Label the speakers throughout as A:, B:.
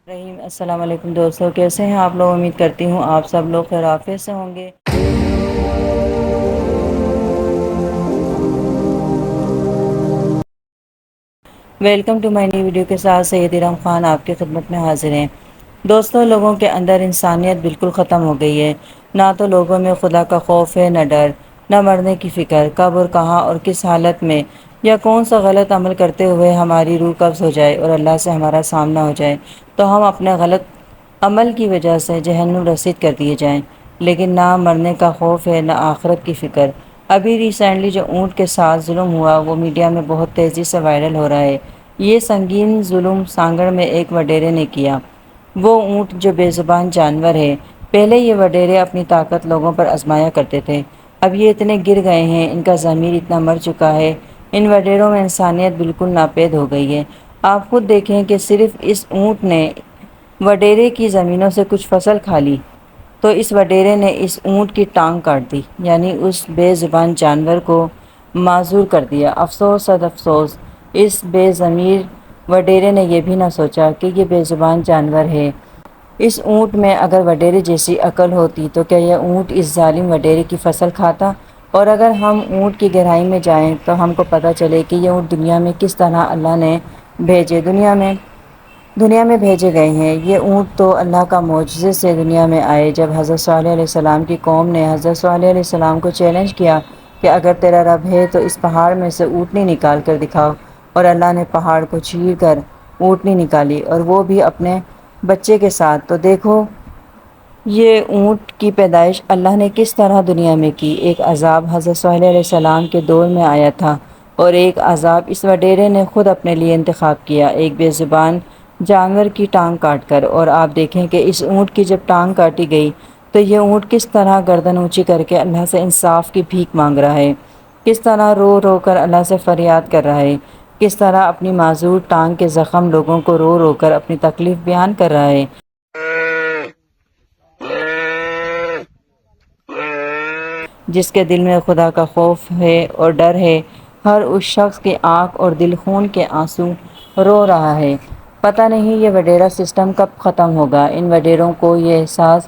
A: رحیم السلام علیکم دوستوں، کیسے ہیں آپ لوگ؟ امید کرتی ہوں آپ سب لوگ خیر عافیت سے ہوں گے۔ Welcome to my new video کے ساتھ سید ارم خان آپ کی خدمت میں حاضر ہیں۔ دوستوں، لوگوں کے اندر انسانیت بالکل ختم ہو گئی ہے۔ نہ تو لوگوں میں خدا کا خوف ہے، نہ ڈر، نہ مرنے کی فکر، کب اور کہاں اور کس حالت میں یا کون سا غلط عمل کرتے ہوئے ہماری روح قبض ہو جائے اور اللہ سے ہمارا سامنا ہو جائے تو ہم اپنے غلط عمل کی وجہ سے جہنم رسید کر دیے جائیں۔ لیکن نہ مرنے کا خوف ہے، نہ آخرت کی فکر۔ ابھی ریسنٹلی جو اونٹ کے ساتھ ظلم ہوا وہ میڈیا میں بہت تیزی سے وائرل ہو رہا ہے۔ یہ سنگین ظلم سانگڑ میں ایک وڈیرے نے کیا، وہ اونٹ جو بے زبان جانور ہے۔ پہلے یہ وڈیرے اپنی طاقت لوگوں پر آزمایا کرتے تھے، اب یہ اتنے گر گئے ہیں، ان کا ضمیر اتنا مر چکا ہے، ان وڈیروں میں انسانیت بالکل ناپید ہو گئی ہے۔ آپ خود دیکھیں کہ صرف اس اونٹ نے وڈیرے کی زمینوں سے کچھ فصل کھا لی تو اس وڈیرے نے اس اونٹ کی ٹانگ کاٹ دی، یعنی اس بے زبان جانور کو معذور کر دیا۔ افسوس صد افسوس، اس بے ضمیر وڈیرے نے یہ بھی نہ سوچا کہ یہ بے زبان جانور ہے۔ اس اونٹ میں اگر وڈیرے جیسی عقل ہوتی تو کیا یہ اونٹ اس ظالم وڈیرے کی فصل کھاتا؟ اور اگر ہم اونٹ کی گہرائی میں جائیں تو ہم کو پتہ چلے کہ یہ اونٹ دنیا میں کس طرح اللہ نے دنیا میں بھیجے گئے ہیں۔ یہ اونٹ تو اللہ کا معجزے سے دنیا میں آئے۔ جب حضرت صالح علیہ السلام کی قوم نے حضرت صالح علیہ السلام کو چیلنج کیا کہ اگر تیرا رب ہے تو اس پہاڑ میں سے اونٹنی نکال کر دکھاؤ، اور اللہ نے پہاڑ کو چیر کر اونٹنی نکالی، اور وہ بھی اپنے بچے کے ساتھ، تو دیکھو یہ اونٹ کی پیدائش اللہ نے کس طرح دنیا میں کی۔ ایک عذاب حضرت صالح علیہ السلام کے دور میں آیا تھا اور ایک عذاب اس وڈیرے نے خود اپنے لیے انتخاب کیا، ایک بے زبان جانور کی ٹانگ کاٹ کر۔ اور آپ دیکھیں کہ اس اونٹ کی جب ٹانگ کاٹی گئی تو یہ اونٹ کس طرح گردن اونچی کر کے اللہ سے انصاف کی بھیک مانگ رہا ہے، کس طرح رو رو کر اللہ سے فریاد کر رہا ہے، کس طرح اپنی معذور ٹانگ کے زخم لوگوں کو رو رو کر اپنی تکلیف بیان کر رہا ہے۔ جس کے دل میں خدا کا خوف ہے اور ڈر ہے، ہر اس شخص کی آنکھ اور دل خون کے آنسو رو رہا ہے۔ پتہ نہیں یہ وڈیرا سسٹم کب ختم ہوگا، ان وڈیروں کو یہ احساس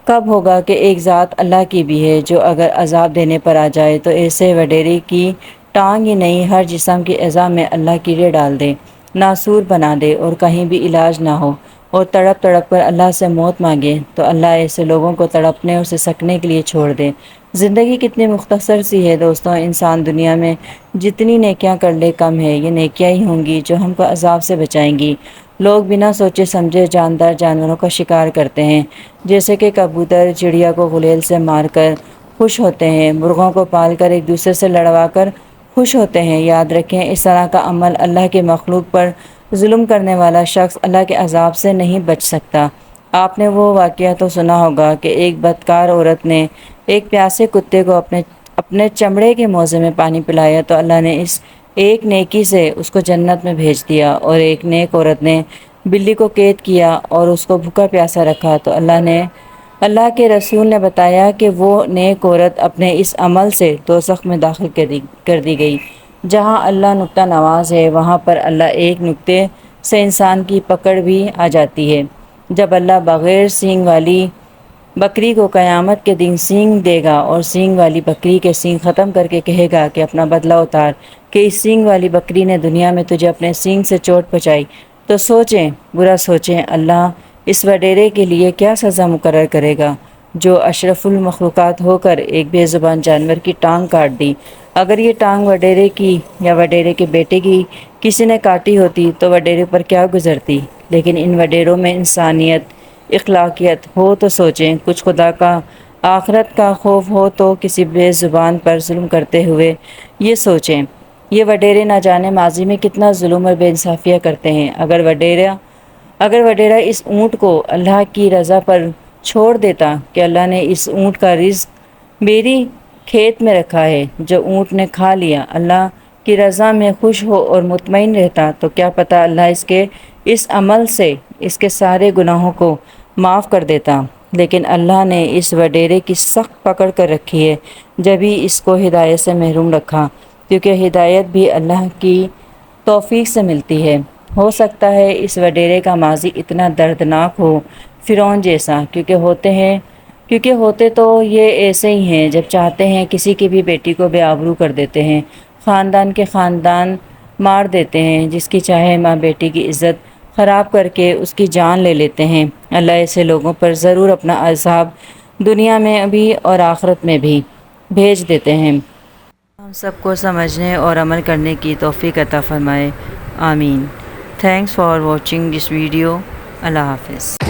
A: کب ہوگا کہ ایک ذات اللہ کی بھی ہے جو اگر عذاب دینے پر آ جائے تو ایسے وڈیرے کی ٹانگ ہی نہیں، ہر جسم کی اعضاء میں اللہ کیڑے ڈال دے، ناسور بنا دے اور کہیں بھی علاج نہ ہو، اور تڑپ تڑپ کر اللہ سے موت مانگے تو اللہ ایسے لوگوں کو تڑپنے اور سسکنے کے لیے چھوڑ دے۔ زندگی کتنی مختصر سی ہے دوستوں، انسان دنیا میں جتنی نیکیاں کر لے کم ہے۔ یہ نیکیاں ہی ہوں گی جو ہم کو عذاب سے بچائیں گی۔ لوگ بنا سوچے سمجھے جاندار جانوروں کا شکار کرتے ہیں، جیسے کہ کبوتر چڑیا کو غلیل سے مار کر خوش ہوتے ہیں، مرغوں کو پال کر ایک دوسرے سے لڑوا کر خوش ہوتے ہیں۔ یاد رکھیں، اس طرح کا عمل اللہ کے مخلوق پر ظلم کرنے والا شخص اللہ کے عذاب سے نہیں بچ سکتا۔ آپ نے وہ واقعہ تو سنا ہوگا کہ ایک بدکار عورت نے ایک پیاسے کتے کو اپنے چمڑے کے موزے میں پانی پلایا تو اللہ نے اس ایک نیکی سے اس کو جنت میں بھیج دیا، اور ایک نیک عورت نے بلی کو قید کیا اور اس کو بھوکا پیاسا رکھا تو اللہ کے رسول نے بتایا کہ وہ نیک عورت اپنے اس عمل سے دوزخ میں داخل کر دی گئی۔ جہاں اللہ نکتہ نواز ہے وہاں پر اللہ ایک نکتے سے انسان کی پکڑ بھی آ جاتی ہے۔ جب اللہ بغیر سینگ والی بکری کو قیامت کے دن سینگ دے گا اور سینگ والی بکری کے سینگ ختم کر کے کہے گا کہ اپنا بدلہ اتار، کہ اس سینگ والی بکری نے دنیا میں تجھے اپنے سینگ سے چوٹ پہنچائی، تو سوچیں، برا سوچیں، اللہ اس وڈیرے کے لیے کیا سزا مقرر کرے گا جو اشرف المخلوقات ہو کر ایک بے زبان جانور کی ٹانگ کاٹ دی۔ اگر یہ ٹانگ وڈیرے کی یا وڈیرے کے بیٹے کی کسی نے کاٹی ہوتی تو وڈیرے پر کیا گزرتی، لیکن ان وڈیروں میں انسانیت، اخلاقیت ہو تو سوچیں، کچھ خدا کا آخرت کا خوف ہو تو کسی بے زبان پر ظلم کرتے ہوئے یہ سوچیں۔ یہ وڈیرے نہ جانے ماضی میں کتنا ظلم اور بے انصافیاں کرتے ہیں۔ اگر وڈیرا اس اونٹ کو اللہ کی رضا پر چھوڑ دیتا کہ اللہ نے اس اونٹ کا رزق میری کھیت میں رکھا ہے جو اونٹ نے کھا لیا، اللہ کی رضا میں خوش ہو اور مطمئن رہتا، تو کیا پتہ اللہ اس عمل سے اس کے سارے گناہوں کو معاف کر دیتا۔ لیکن اللہ نے اس وڈیرے کی سخت پکڑ کر رکھی ہے، جبھی اس کو ہدایت سے محروم رکھا، کیونکہ ہدایت بھی اللہ کی توفیق سے ملتی ہے۔ ہو سکتا ہے اس وڈیرے کا ماضی اتنا دردناک ہو، فرعون جیسا، کیونکہ ہوتے تو یہ ایسے ہی ہیں، جب چاہتے ہیں کسی کی بھی بیٹی کو بے آبرو کر دیتے ہیں، خاندان کے خاندان مار دیتے ہیں، جس کی چاہے ماں بیٹی کی عزت خراب کر کے اس کی جان لے لیتے ہیں۔ اللہ ایسے لوگوں پر ضرور اپنا عذاب دنیا میں بھی اور آخرت میں بھی بھیج دیتے ہیں۔ ہم سب کو سمجھنے اور عمل کرنے کی توفیق عطا فرمائے، آمین۔ Thanks for watching this video. اللہ حافظ۔